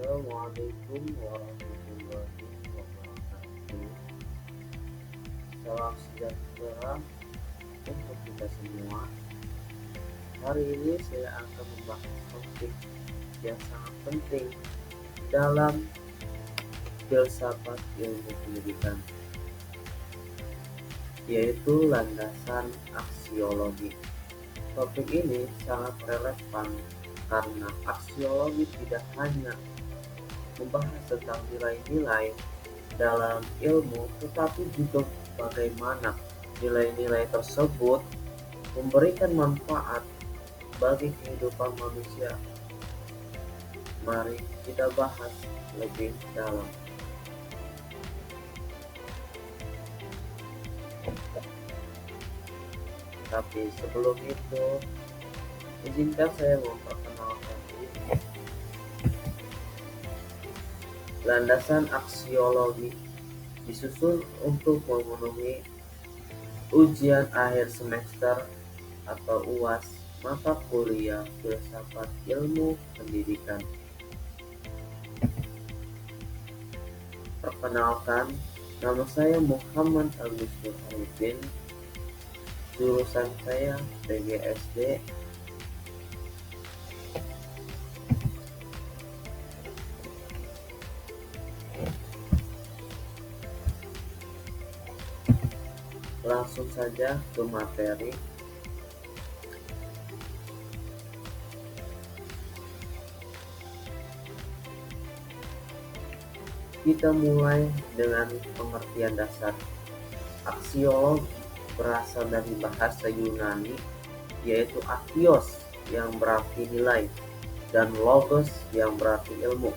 Assalamualaikum warahmatullahi wabarakatuh. Salam sejahtera untuk kita semua. Hari ini saya akan membahas topik yang sangat penting dalam filsafat ilmu pendidikan, yaitu landasan aksiologi. Topik ini sangat relevan karena aksiologi tidak hanya membahas tentang nilai-nilai dalam ilmu, tetapi juga bagaimana nilai-nilai tersebut memberikan manfaat bagi kehidupan manusia. Mari kita bahas lebih dalam. Tapi sebelum itu, izinkan saya memperkenalkan diri. Landasan aksiologi disusun untuk memenuhi ujian akhir semester atau UAS mata kuliah filsafat ilmu pendidikan. Perkenalkan, nama saya Muhammad Agus Nurhaliddin, jurusan saya PGSD. Langsung saja ke materi. Kita mulai dengan pengertian dasar. Aksiologi berasal dari bahasa Yunani, yaitu akios yang berarti nilai dan logos yang berarti ilmu.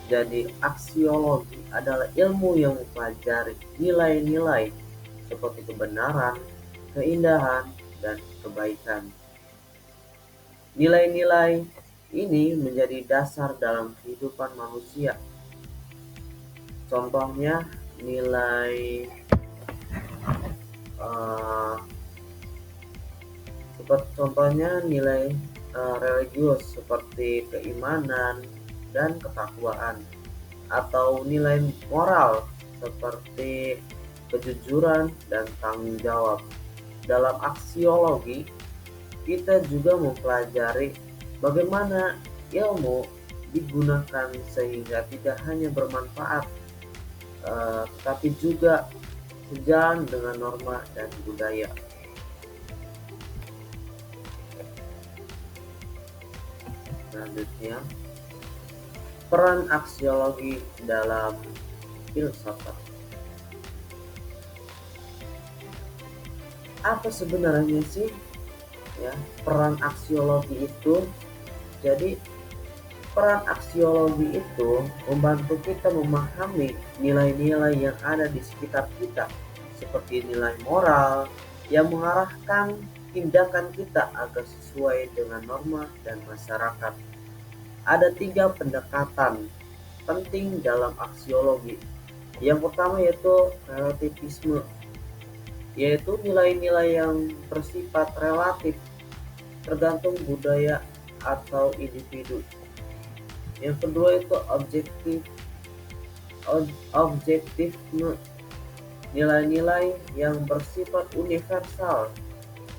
Jadi aksiologi adalah ilmu yang mempelajari nilai-nilai seperti kebenaran, keindahan, dan kebaikan. Nilai-nilai ini menjadi dasar dalam kehidupan manusia. Contohnya nilai uh, religius seperti keimanan dan ketakwaan, atau nilai moral seperti kejujuran dan tanggung jawab. Dalam aksiologi, kita juga mempelajari bagaimana ilmu digunakan sehingga tidak hanya bermanfaat, tetapi juga sejalan dengan norma dan budaya. Selanjutnya, peran aksiologi dalam filsafat. Apa sebenarnya sih peran aksiologi itu? Jadi peran aksiologi itu membantu kita memahami nilai-nilai yang ada di sekitar kita, seperti nilai moral yang mengarahkan tindakan kita agar sesuai dengan norma dan masyarakat. Ada 3 pendekatan penting dalam aksiologi. Yang pertama yaitu relativisme, yaitu nilai-nilai yang bersifat relatif, tergantung budaya atau individu. Yang kedua itu objektifisme, nilai-nilai yang bersifat universal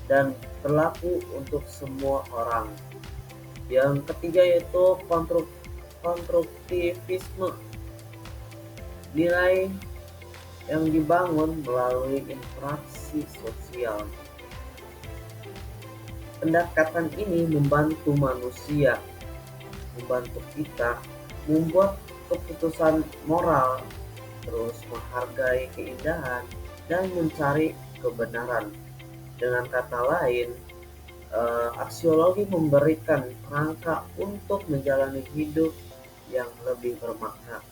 dan berlaku untuk semua orang. Yang ketiga yaitu konstruktivisme, nilai yang dibangun melalui interaksi sosial. Pendekatan ini membantu kita membuat keputusan moral, terus menghargai keindahan dan mencari kebenaran. Dengan kata lain, aksiologi memberikan kerangka untuk menjalani hidup yang lebih bermakna.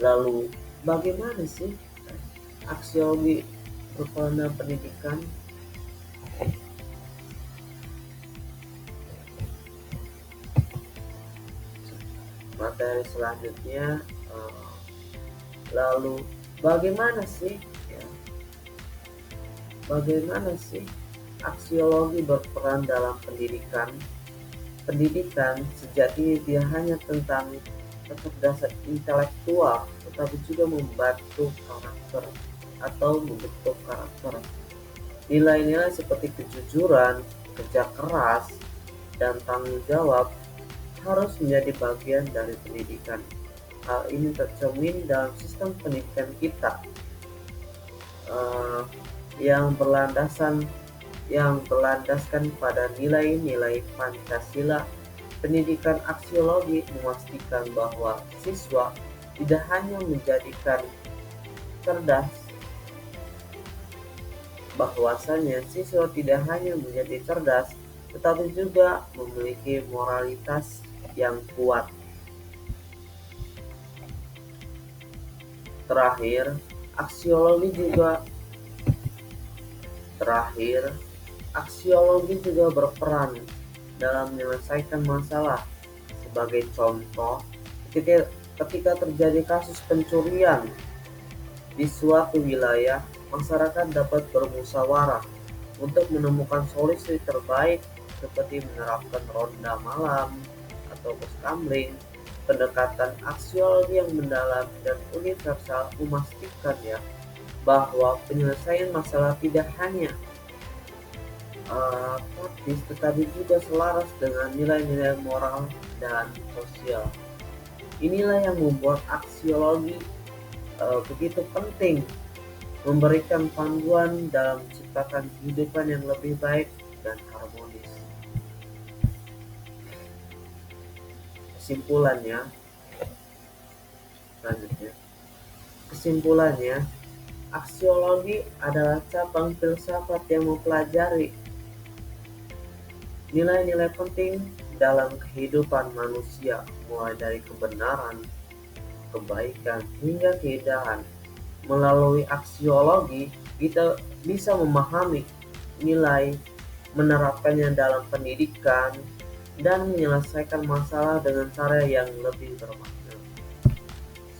Lalu, bagaimana sih aksiologi berpelana pendidikan? Materi selanjutnya, lalu bagaimana sih aksiologi berperan dalam pendidikan? Pendidikan sejatinya tidak hanya tentang kecerdasan intelektual, tetapi juga membentuk karakter. Nilai-nilai seperti kejujuran, kerja keras, dan tanggung jawab harus menjadi bagian dari pendidikan. Hal ini tercermin dalam sistem pendidikan kita, eh, yang berlandaskan pada nilai-nilai Pancasila. Pendidikan aksiologi memastikan bahwa siswa tidak hanya menjadikan cerdas, bahwasanya siswa tidak hanya menjadi cerdas, tetapi juga memiliki moralitas yang kuat. Terakhir, aksiologi juga terakhir, aksiologi juga berperan dalam menyelesaikan masalah. Sebagai contoh, ketika terjadi kasus pencurian di suatu wilayah, masyarakat dapat bermusyawarah untuk menemukan solusi terbaik seperti menerapkan ronda malam atau poskamling. Pendekatan aksiologi yang mendalam dan universal memastikan bahwa penyelesaian masalah tidak hanya praktis tetapi juga selaras dengan nilai-nilai moral dan sosial. Inilah yang membuat aksiologi begitu penting, memberikan panduan dalam menciptakan kehidupan yang lebih baik dan harmonis. Kesimpulannya, selanjutnya, kesimpulannya, aksiologi adalah cabang filsafat yang mempelajari nilai-nilai penting dalam kehidupan manusia, mulai dari kebenaran, kebaikan, hingga keindahan. Melalui aksiologi, kita bisa memahami nilai, menerapkannya dalam pendidikan, dan menyelesaikan masalah dengan cara yang lebih bermakna.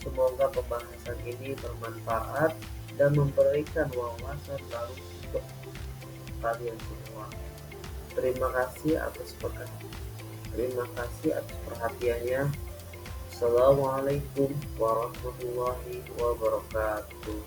Semoga pembahasan ini bermanfaat dan memberikan wawasan baru untuk kalian semua. Terima kasih atas perhatiannya. Assalamualaikum warahmatullahi wabarakatuh.